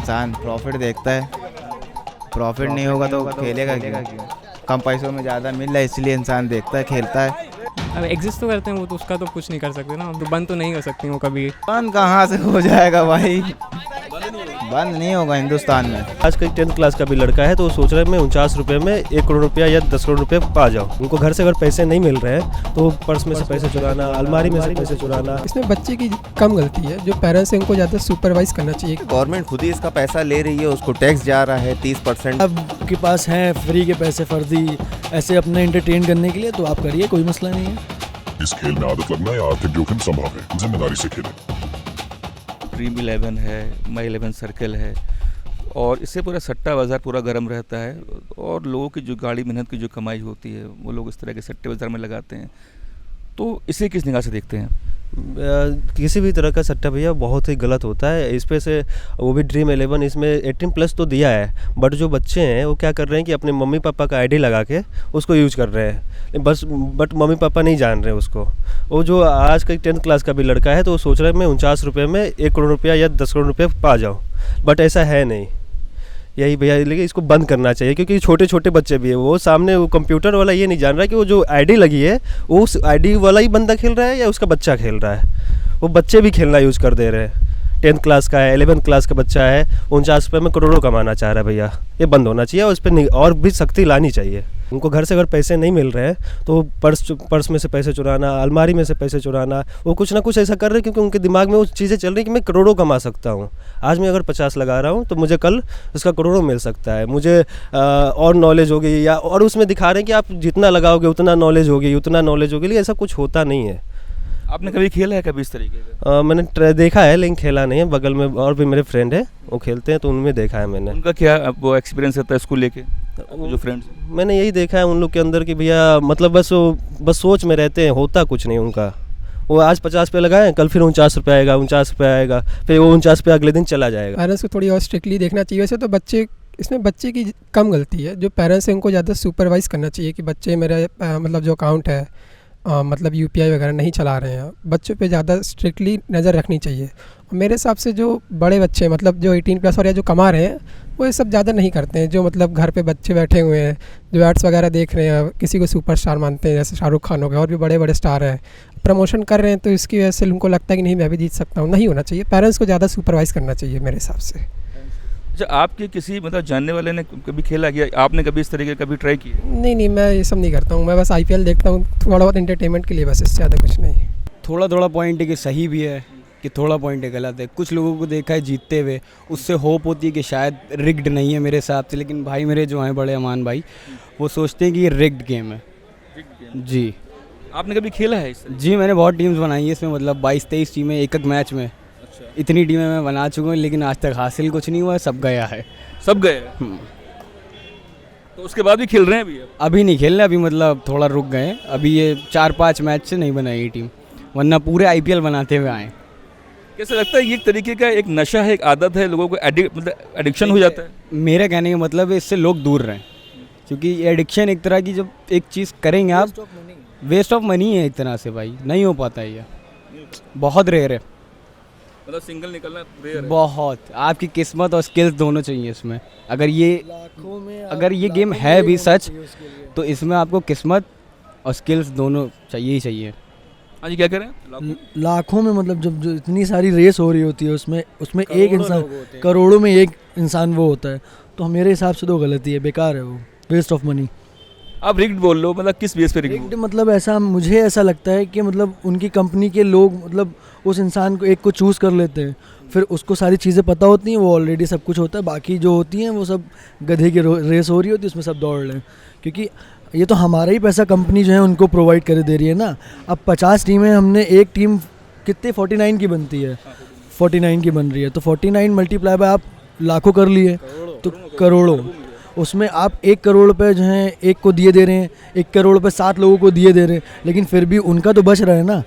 इंसान प्रॉफिट देखता है, प्रॉफिट नहीं होगा तो खेलेगा क्यों? कम पैसों में ज़्यादा मिल रहा है इसलिए इंसान देखता है, खेलता है। अब एग्जिस्ट तो करते हैं वो, तो उसका तो कुछ नहीं कर सकते ना, तो बंद तो नहीं हो सकती वो कभी। बंद कहाँ से हो जाएगा भाई, बंद नहीं होगा हिंदुस्तान में। आज कहीं 10th क्लास का भी लड़का है तो वो सोच रहे हैं मैं 49 रुपये में 1 करोड़ रुपया या 10 करोड़ रुपये पा जाऊँ। उनको घर से अगर पैसे नहीं मिल रहे हैं तो पर्स में से पैसे चुराना, अलमारी में से पैसे चुराना। इसमें बच्चे की कम गलती है, जो पेरेंट्स हैं उनको ज़्यादा सुपरवाइज करना चाहिए। गवर्नमेंट खुद ही इसका पैसा ले रही है, उसको टैक्स जा रहा है 30%। अब के पास हैं फ्री के पैसे फर्जी ऐसे अपने एंटरटेन करने के लिए, तो आप करिए, कोई मसला नहीं है। इस खेल में आदत लगना या आर्थिक जोखिम संभव है, जिम्मेदारी से खेलें। ड्रीम 11 है, माई 11 सर्कल है, और इससे पूरा सट्टा बाज़ार पूरा गर्म रहता है, और लोगों की जो गाड़ी मेहनत की जो कमाई होती है वो लोग इस तरह के सट्टे बाज़ार में लगाते हैं। तो इसे किस निगाह से देखते हैं? किसी भी तरह का सट्टा भैया बहुत ही गलत होता है। इस पे से वो भी ड्रीम 11 इसमें 18+ तो दिया है, बट जो बच्चे हैं वो क्या कर रहे हैं कि अपने मम्मी पापा का आईडी लगा के उसको यूज कर रहे हैं बट मम्मी पापा नहीं जान रहे उसको। वो जो आज का 10th क्लास का भी लड़का है तो वो सोच रहा है मैं 49 रुपये में 1 करोड़ रुपया या 10 करोड़ रुपये पा जाऊँ, बट ऐसा है नहीं। यही भैया, लेकिन इसको बंद करना चाहिए क्योंकि छोटे छोटे बच्चे भी है, वो सामने वो कंप्यूटर वाला ये नहीं जान रहा है कि वो जो आईडी लगी है वो उस आईडी वाला ही बंदा खेल रहा है या उसका बच्चा खेल रहा है। वो बच्चे भी खेलना यूज़ कर दे रहे हैं। 10th क्लास का है, 11th क्लास का बच्चा है, 49 रुपये में करोड़ों कमाना चाह रहा है भैया। ये बंद होना चाहिए और उस पर और भी सख्ती लानी चाहिए। उनको घर से अगर पैसे नहीं मिल रहे हैं तो पर्स में से पैसे चुराना, अलमारी में से पैसे चुराना, वो कुछ ना कुछ ऐसा कर रहे हैं क्योंकि उनके दिमाग में वो चीज़ें चल रही कि मैं करोड़ों कमा सकता हूँ। आज मैं अगर 50 लगा रहा हूँ तो मुझे कल उसका करोड़ों मिल सकता है। मुझे और नॉलेज होगी, या और उसमें दिखा रहे हैं कि आप जितना लगाओगे उतना नॉलेज होगी, उतना नॉलेज होगी, लेकिन ऐसा कुछ होता नहीं है। आपने कभी खेला है कभी इस तरीके का? मैंने देखा है लेकिन खेला नहीं है। बगल में और भी मेरे फ्रेंड हैं वो खेलते हैं तो उनमें देखा है मैंने। उनका क्या वो एक्सपीरियंस रहता है इसको लेके, जो फ्रेंड्स? मैंने यही देखा है उन लोग के अंदर कि भैया मतलब बस सोच में रहते हैं, होता कुछ नहीं उनका। वो आज 50 पे लगाएं, कल फिर 49 रुपये आएगा, 49 रुपये आएगा, फिर वो 49 पे अगले दिन चला जाएगा। पेरेंट्स को थोड़ी और स्ट्रिक्टली देखना चाहिए। वैसे तो इसमें बच्चे की कम गलती है, जो पेरेंट्स हैं उनको ज़्यादा सुपरवाइज करना चाहिए कि बच्चे मेरे मतलब जो अकाउंट है मतलब UPI वगैरह नहीं चला रहे हैं, बच्चों पे ज़्यादा स्ट्रिक्टली नज़र रखनी चाहिए। और मेरे हिसाब से जो बड़े बच्चे मतलब जो 18+ और या जो कमा रहे हैं वो ये सब ज़्यादा नहीं करते हैं। जो मतलब घर पे बच्चे बैठे हुए हैं, जो एड्स वगैरह देख रहे हैं, किसी को सुपरस्टार मानते हैं जैसे शाहरुख खान हो गए, और भी बड़े बड़े स्टार हैं, प्रमोशन कर रहे हैं, तो इसकी वजह से उनको लगता है कि नहीं मैं भी जीत सकता हूँ। नहीं होना चाहिए, पेरेंट्स को ज़्यादा सुपरवाइज़ करना चाहिए मेरे हिसाब से। अच्छा, आपके किसी मतलब जानने वाले ने कभी खेला किया? आपने कभी इस तरीके कभी ट्राई किया? नहीं, मैं ये सब नहीं करता हूँ। मैं बस IPL देखता हूँ थोड़ा बहुत एंटरटेनमेंट के लिए, बस, इससे ज़्यादा कुछ नहीं। थोड़ा पॉइंट है कि सही भी है कि थोड़ा पॉइंट है गलत है। कुछ लोगों को देखा है जीतते हुए, उससे होप होती है कि शायद रिग्ड नहीं है मेरे हिसाब से, लेकिन भाई मेरे जो हैं बड़े अमान भाई, वो सोचते हैं कि ये रिग्ड गेम है। जी, आपने कभी खेला है इस? जी, मैंने बहुत टीम्स बनाई है इसमें, मतलब 22-23 टीमें एक मैच में। इतनी टीमें मैं बना चुका हूँ, लेकिन आज तक हासिल कुछ नहीं हुआ, सब गया है। सब गए? तो उसके बाद भी खेल रहे हैं अभी नहीं खेल रहे, अभी मतलब थोड़ा रुक गए। अभी ये 4-5 मैच से नहीं बनाई ये टीम, वरना पूरे IPL बनाते हुए आए। कैसा लगता है ये एक तरीके का एक नशा है, एक आदत है, लोगों को मतलब एडिक्शन हो जाता है? मेरे कहने का मतलब है इससे लोग दूर रहें, क्योंकि ये एडिक्शन एक तरह की जब एक चीज़ करेंगे आप, वेस्ट ऑफ मनी है एक तरह से भाई, नहीं हो पाता है ये, बहुत रेयर है। मतलब सिंगल निकलना रेयर है बहुत। आपकी किस्मत और स्किल्स दोनों चाहिए इसमें। अगर ये गेम है भी सच, तो इसमें आपको किस्मत और स्किल्स दोनों चाहिए ही चाहिए। हाँ जी, क्या करें? लाखों में मतलब जब जो इतनी सारी रेस हो रही होती है उसमें एक इंसान, करोड़ों में एक इंसान वो होता है, तो मेरे हिसाब से तो गलती है, बेकार है वो, वेस्ट ऑफ मनी। आप रिग्ड बोल लो, मतलब किस बेस पे रिग्ड? मतलब ऐसा, मुझे ऐसा लगता है कि मतलब उनकी कंपनी के लोग मतलब उस इंसान को एक को चूज़ कर लेते हैं, फिर उसको सारी चीज़ें पता होती हैं, वो ऑलरेडी सब कुछ होता है, बाकी जो होती हैं वो सब गधे की रेस हो रही होती है, उसमें सब दौड़ रहे हैं, क्योंकि ये तो हमारा ही पैसा कंपनी जो है उनको प्रोवाइड कर दे रही है ना। अब 50 टीमें, हमने एक टीम कितने 49 की बनती है, 49 की बन रही है, तो 49 मल्टीप्लाई बाय आप लाखों कर लिए तो करोड़ों, उसमें आप 1 करोड़ रुपये जो है एक को दिए दे रहे हैं, 1 करोड़ रुपये 7 लोगों को दिए दे रहे हैं, लेकिन फिर भी उनका तो बच रहा है ना।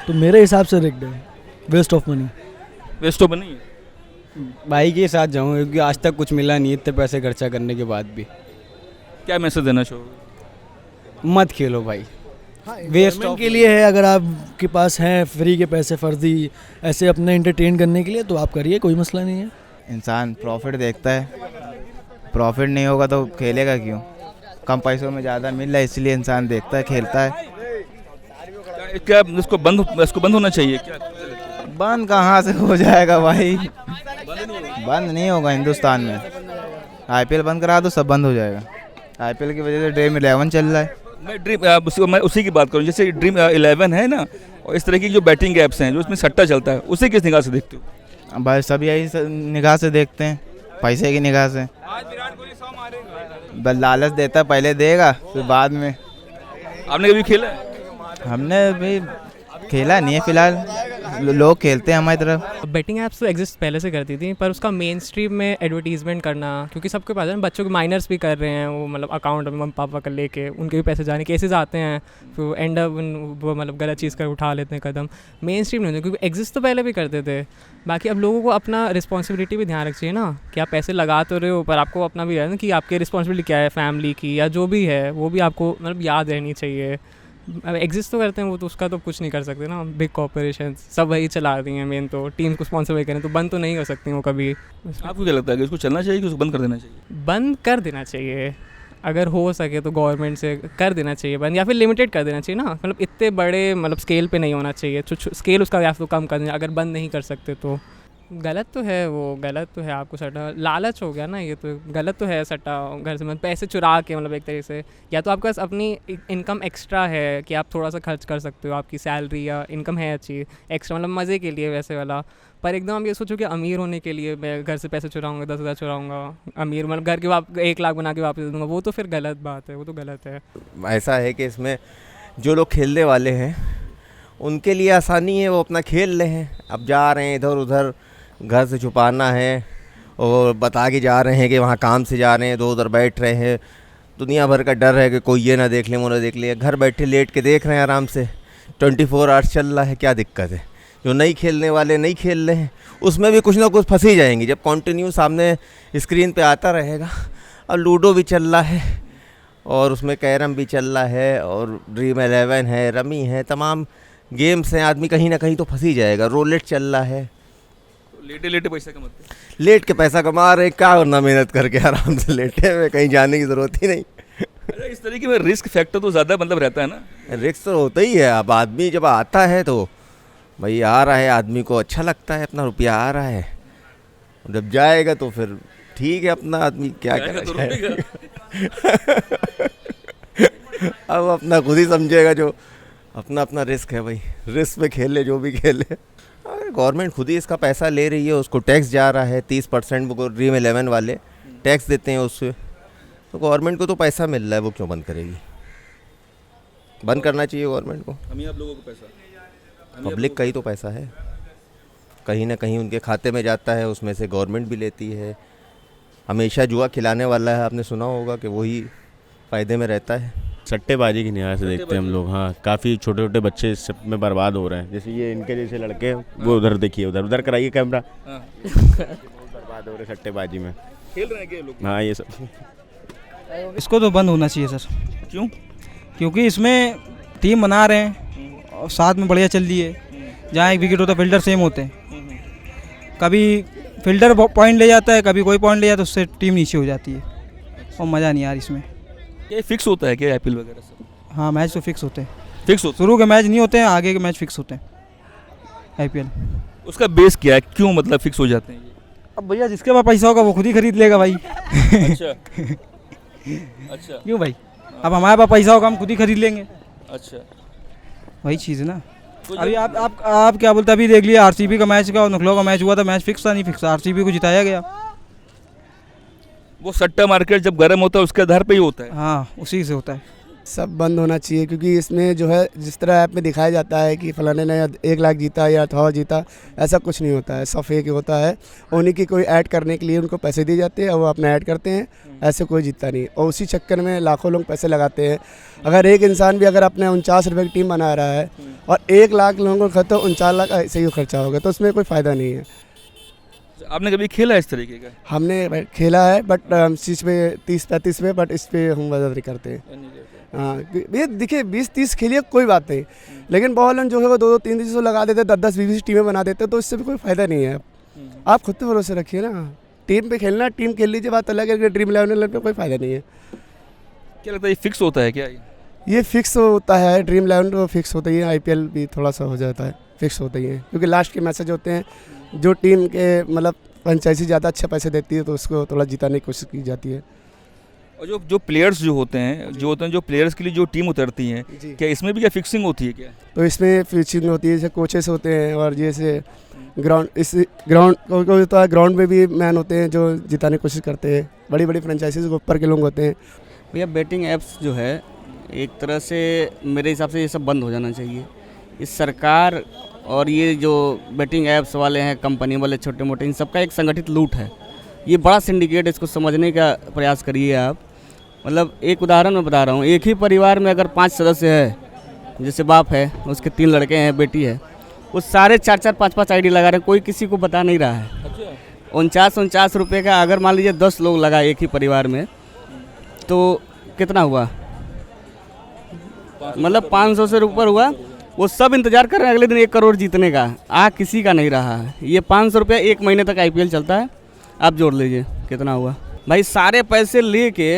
तो मेरे हिसाब से रिग्ड है, waste of money. Waste of money भाई के साथ जाऊँ, क्योंकि आज तक कुछ मिला नहीं इतने पैसे खर्चा करने के बाद भी। क्या मैसेज देना चाहोगे? मत खेलो भाई, वेस्ट के लिए है। अगर आपके पास हैं फ्री के पैसे फर्जी ऐसे अपने एंटरटेन करने के लिए, तो आप करिए, कोई मसला नहीं है। इंसान प्रॉफिट देखता है, प्रॉफिट नहीं होगा तो खेलेगा क्यों? कम पैसों में ज़्यादा मिल रहा है इसलिए इंसान देखता है, खेलता है। क्या इसको बंद होना चाहिए क्या? बंद कहाँ से हो जाएगा भाई? बंद नहीं होगा हिंदुस्तान में। आईपीएल बंद करा दो, सब बंद हो जाएगा। आईपीएल की वजह से ड्रीम 11 चल रहा है। मैं उसी की बात करूँ, जैसे ड्रीम 11 है ना, और इस तरह की जो बैटिंग ऐप्स हैं जो इसमें सट्टा चलता है, उसे किस निगाह से देखते हो? भाई सब यही निगाह से देखते हैं, पैसे की निगाह से। बस लालच देता है, पहले देगा फिर बाद में। आपने कभी खेला है? हमने भी खेला नहीं है फिलहाल, लोग खेलते हैं हमारी तरफ। बेटिंग ऐप्स तो एग्जिस्ट पहले से करती थी, पर उसका मेन स्ट्रीम में एडवर्टीजमेंट करना, क्योंकि सबके पास है ना, बच्चों के माइनर्स भी कर रहे हैं वो, मतलब अकाउंट मम्मी पापा का लेके उनके भी पैसे जाने केसेस आते हैं, फिर एंड अप वो मतलब गलत चीज़ कर उठा लेते हैं कदम। मेन स्ट्रीम नहीं होता, क्योंकि एग्जिस्ट तो पहले भी करते थे। बाकी अब लोगों को अपना रिस्पॉन्सिबिलिटी भी ध्यान रखनी चाहिए ना, कि आप पैसे लगा तो रहे हो, पर आपको अपना भी है ना कि आपकी रिस्पॉन्सिबिलिटी क्या है, फैमिली की या जो भी है वो भी आपको मतलब याद रहनी चाहिए। अब एग्जिस्ट तो करते हैं वो, तो उसका तो कुछ नहीं कर सकते ना, बिग कॉर्पोरेशन सब वही चला रही हैं, मेन तो टीम को स्पॉन्सर वही करें, तो बंद तो नहीं कर सकती वो कभी। आपको क्या लगता है कि इसको चलना चाहिए कि उसको बंद कर देना चाहिए? बंद कर देना चाहिए, अगर हो सके तो गवर्नमेंट से कर देना चाहिए बंद, या फिर लिमिटेड कर देना चाहिए ना, मतलब इतने बड़े मतलब स्केल पे नहीं होना चाहिए, स्केल उसका या तो कम कर देना, अगर बंद नहीं कर सकते तो। गलत तो है वो, गलत तो है, आपको सट्टा लालच हो गया ना, ये तो गलत तो है। सट्टा घर से मतलब पैसे चुरा के, मतलब एक तरीके से, या तो आपके पास अपनी इनकम एक्स्ट्रा है कि आप थोड़ा सा खर्च कर सकते हो, आपकी सैलरी या इनकम है अच्छी एक्स्ट्रा, मतलब मज़े के लिए वैसे वाला। पर एकदम आप ये सोचो कि अमीर होने के लिए मैं घर से पैसे चुराऊँगा, 10,000 चुराऊँगा, अमीर मतलब घर के 1 लाख बना के वापस दे दूँगा, वो तो फिर गलत बात है, वो तो गलत है। ऐसा है कि इसमें जो लोग खेलने वाले हैं उनके लिए आसानी है, वो अपना खेल रहे हैं। अब जा रहे हैं इधर उधर, घर से छुपाना है और बता के जा रहे हैं कि वहाँ काम से जा रहे हैं, तो उधर बैठ रहे हैं। दुनिया भर का डर है कि कोई ये ना देख ले, वो ना देख ले। घर बैठे लेट के देख रहे हैं आराम से, 24 आवर्स चल रहा है, क्या दिक्कत है? जो नहीं खेलने वाले नहीं खेल रहे हैं, उसमें भी कुछ ना कुछ फंस ही जाएंगे जब कंटिन्यू सामने स्क्रीन पे आता रहेगा। अब लूडो भी चल रहा है और उसमें कैरम भी चल रहा है और ड्रीम 11 है, रमी है, तमाम गेम्स हैं। आदमी कहीं ना कहीं तो फंस ही जाएगा। रोलेट चल रहा है, लेटे लेटे पैसा कमाते हैं। लेट के पैसा कमा रहे, क्या करना मेहनत करके, आराम से लेटे हुए, कहीं जाने की ज़रूरत ही नहीं। अरे इस तरीके में रिस्क फैक्टर तो ज़्यादा मतलब रहता है ना। रिस्क तो होता ही है। अब आदमी जब आता है तो भाई आ रहा है, आदमी को अच्छा लगता है, अपना रुपया आ रहा है। जब जाएगा तो फिर ठीक है, अपना आदमी क्या करेगा तो रुकेगा। अब अपना खुद ही समझेगा, जो अपना अपना रिस्क है भाई, रिस्क पे खेले जो भी खेले। गवर्नमेंट खुद ही इसका पैसा ले रही है, उसको टैक्स जा रहा है 30%, वो ड्रीम 11 वाले टैक्स देते हैं उससे, तो गवर्नमेंट को तो पैसा मिल रहा है, वो क्यों बंद करेगी? बंद करना चाहिए गवर्नमेंट को। हम आप लोगों को पैसा, पब्लिक का ही तो पैसा है, कहीं ना कहीं उनके खाते में जाता है, उसमें से गवर्नमेंट भी लेती है। हमेशा जुआ खिलाने वाला है, आपने सुना होगा कि वही फ़ायदे में रहता है। सट्टेबाजी की निगाह से देखते हैं हम लोग। हाँ, काफ़ी छोटे छोटे बच्चे इस सब में बर्बाद हो रहे हैं। जैसे ये इनके जैसे लड़के, वो उधर देखिए, उधर उधर कराइए कैमरा। बर्बाद हो रहे सट्टेबाजी में, खेल रहे हैं क्या लोग? हाँ ये सब। इसको तो बंद होना चाहिए सर। क्यों? क्योंकि इसमें टीम बना रहे हैं और साथ में बढ़िया चल रही है। जहाँ एक विकेट होता है, फील्डर सेम होते हैं। कभी फील्डर पॉइंट ले जाता है, कभी कोई पॉइंट ले जाता है, उससे टीम नीचे हो जाती है और मज़ा नहीं यार इसमें। ये फिक्स होता है क्या आईपीएल वगैरह सब? हाँ, मैच तो फिक्स होते हैं। फिक्स होता शुरू के मैच नहीं होते हैं, आगे के मैच फिक्स होते हैं आईपीएल। उसका बेस क्या है, क्यों मतलब फिक्स हो जाते हैं ये? अब भैया जिसके पास पैसा होगा वो खुद ही खरीद लेगा भाई। अच्छा। अच्छा। क्यों भाई? अब हमारे पास पैसा होगा, हम खुद ही खरीद लेंगे। अच्छा, वही चीज़ है ना। अभी आप क्या बोलते, अभी देख लिया आरसीबी का मैच का और नखलौ का मैच हुआ था, मैच फिक्स था नहीं फिक्स, आरसीबी को जिताया गया। वो सट्टा मार्केट जब गर्म होता है उसके आधार पे ही होता है। हाँ, उसी से होता है। सब बंद होना चाहिए, क्योंकि इसमें जो है जिस तरह ऐप में दिखाया जाता है कि फलाने ने 1 लाख जीता या 1,000 जीता, ऐसा कुछ नहीं होता है, सब फेक होता है। उन्हीं की कोई ऐड करने के लिए उनको पैसे दिए जाते हैं और वो अपना ऐड करते हैं, ऐसे कोई जीतता नहीं। और उसी चक्कर में लाखों लोग पैसे लगाते हैं। अगर एक इंसान भी अगर अपने 49 रुपये की टीम बना रहा है और 1 लाख लोगों को खर्चा, 49 लाख ऐसे ही खर्चा होगा, तो उसमें कोई फ़ायदा नहीं है। आपने कभी खेला इस तरीके का? हमने खेला है, बट इस पे 30-35 पे, बट इस पे हम वजह नहीं करते। हाँ, ये देखिए 20-30 खेलिए कोई बात नहीं, लेकिन बहुत लोग जो है वो 2-2, 3-3 लगा देते, 10-10, 20-20 टीमें बना देते, तो इससे भी कोई फ़ायदा नहीं है। आप खुद पे भरोसे रखिए ना। टीम पे खेलना, टीम खेल लीजिए, बात अलग है, ड्रीम 11 पे कोई फ़ायदा नहीं है। क्या लगता है ये फिक्स होता है क्या? ये फिक्स होता है, ड्रीम 11 तो फिक्स होता ही है, IPL भी थोड़ा सा हो जाता है, फिक्स होता ही है, क्योंकि लास्ट के मैसेज होते हैं, जो टीम के मतलब फ्रेंचाइजी ज़्यादा अच्छे पैसे देती है तो उसको थोड़ा जिताने की कोशिश की जाती है। और जो प्लेयर्स जो होते हैं जो प्लेयर्स के लिए जो टीम उतरती हैं, क्या इसमें भी क्या फिक्सिंग होती है क्या? तो इसमें फिक्सिंग होती है, जैसे कोचेस होते हैं और जैसे ग्राउंड होता है, ग्राउंड में भी मैन होते हैं जो जिताने की कोशिश करते हैं, बड़ी बड़ी फ्रेंचाइजीज के ऊपर के लोग होते हैं। भैया बेटिंग ऐप्स जो है एक तरह से मेरे हिसाब से ये सब बंद हो जाना चाहिए। इस सरकार और ये जो बेटिंग ऐप्स वाले हैं, कंपनी वाले छोटे मोटे, इन सबका एक संगठित लूट है। ये बड़ा सिंडिकेट, इसको समझने का प्रयास करिए आप। मतलब एक उदाहरण मैं बता रहा हूँ, एक ही परिवार में अगर 5 सदस्य है, जैसे बाप है, उसके 3 लड़के हैं, बेटी है, वो सारे 4-4, 5-5 ID लगा रहे हैं, कोई किसी को बता नहीं रहा है। 49 रुपये का अगर मान लीजिए 10 लोग लगाए एक ही परिवार में, तो कितना हुआ? मतलब 500 से ऊपर हुआ। वो सब इंतजार कर रहे हैं अगले दिन 1 करोड़ जीतने का, किसी का नहीं रहा है। ये 500 रुपये 1 महीने तक IPL चलता है, आप जोड़ लीजिए कितना हुआ। भाई सारे पैसे लेके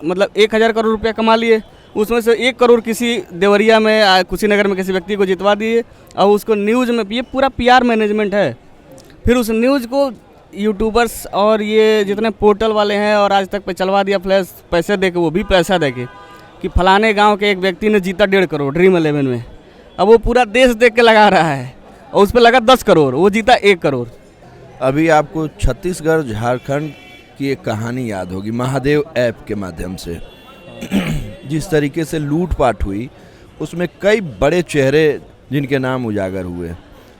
मतलब 1000 करोड़ रुपया कमा लिए, उसमें से 1 करोड़ किसी देवरिया में, कुशीनगर में किसी व्यक्ति को जितवा दिए, और उसको न्यूज़ में, ये पूरा PR मैनेजमेंट है। फिर उस न्यूज़ को यूट्यूबर्स और ये जितने पोर्टल वाले हैं और आज तक पे चलवा दिया फ्लैश, पैसे दे के, वो भी पैसा दे के कि फलाने गांव के एक व्यक्ति ने जीता 1.5 करोड़ ड्रीम 11 में। अब वो पूरा देश देख के लगा रहा है और उस पर लगा 10 करोड़, वो जीता 1 करोड़। अभी आपको छत्तीसगढ़ झारखंड की एक कहानी याद होगी, महादेव ऐप के माध्यम से जिस तरीके से लूटपाट हुई, उसमें कई बड़े चेहरे जिनके नाम उजागर हुए,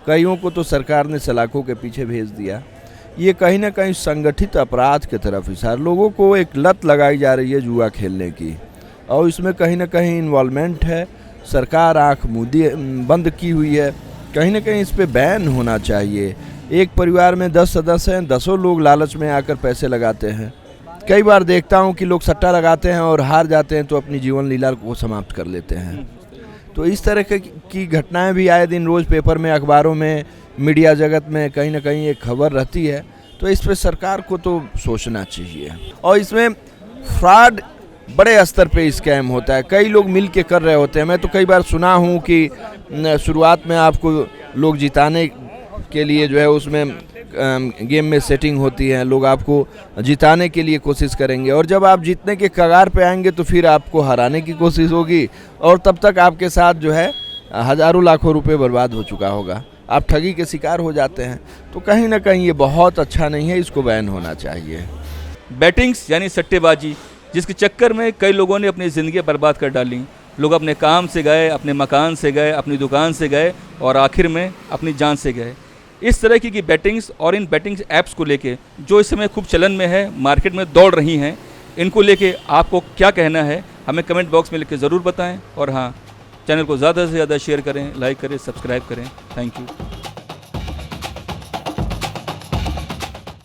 कईयों को तो सरकार ने सलाखों के पीछे भेज दिया। ये कहीं ना कहीं संगठित अपराध की तरफ इशारा, लोगों को एक लत लगाई जा रही है जुआ खेलने की, और इसमें कहीं ना कहीं इन्वॉल्वमेंट है। सरकार आँख मूंदी बंद की हुई है, कहीं ना कहीं इस पे बैन होना चाहिए। एक परिवार में 10 सदस्य हैं, 10 लोग लालच में आकर पैसे लगाते हैं। कई बार देखता हूँ कि लोग सट्टा लगाते हैं और हार जाते हैं तो अपनी जीवन लीला को समाप्त कर लेते हैं। तो इस तरह की घटनाएं भी आए दिन रोज़ पेपर में, अखबारों में, मीडिया जगत में कहीं ना कहीं एक खबर रहती है। तो इस पर सरकार को तो सोचना चाहिए। और इसमें फ्रॉड बड़े स्तर पे स्कैम होता है, कई लोग मिल के कर रहे होते हैं। मैं तो कई बार सुना हूँ कि शुरुआत में आपको लोग जिताने के लिए जो है उसमें गेम में सेटिंग होती है, लोग आपको जिताने के लिए कोशिश करेंगे, और जब आप जीतने के कगार पे आएंगे तो फिर आपको हराने की कोशिश होगी, और तब तक आपके साथ जो है हज़ारों लाखों रुपए बर्बाद हो चुका होगा, आप ठगी के शिकार हो जाते हैं। तो कहीं ना कहीं ये बहुत अच्छा नहीं है, इसको बैन होना चाहिए। बैटिंग्स यानी सट्टेबाजी, जिसके चक्कर में कई लोगों ने अपनी ज़िंदगी बर्बाद कर डाली। लोग अपने काम से गए, अपने मकान से गए, अपनी दुकान से गए, और आखिर में अपनी जान से गए। इस तरह की बैटिंग्स और इन बैटिंग्स ऐप्स को लेके जो इस समय खूब चलन में है, मार्केट में दौड़ रही हैं, इनको लेके आपको क्या कहना है, हमें कमेंट बॉक्स में लिख के ज़रूर बताएं। और हाँ, चैनल को ज़्यादा से ज़्यादा शेयर करें, लाइक करें, सब्सक्राइब करें। Thank you.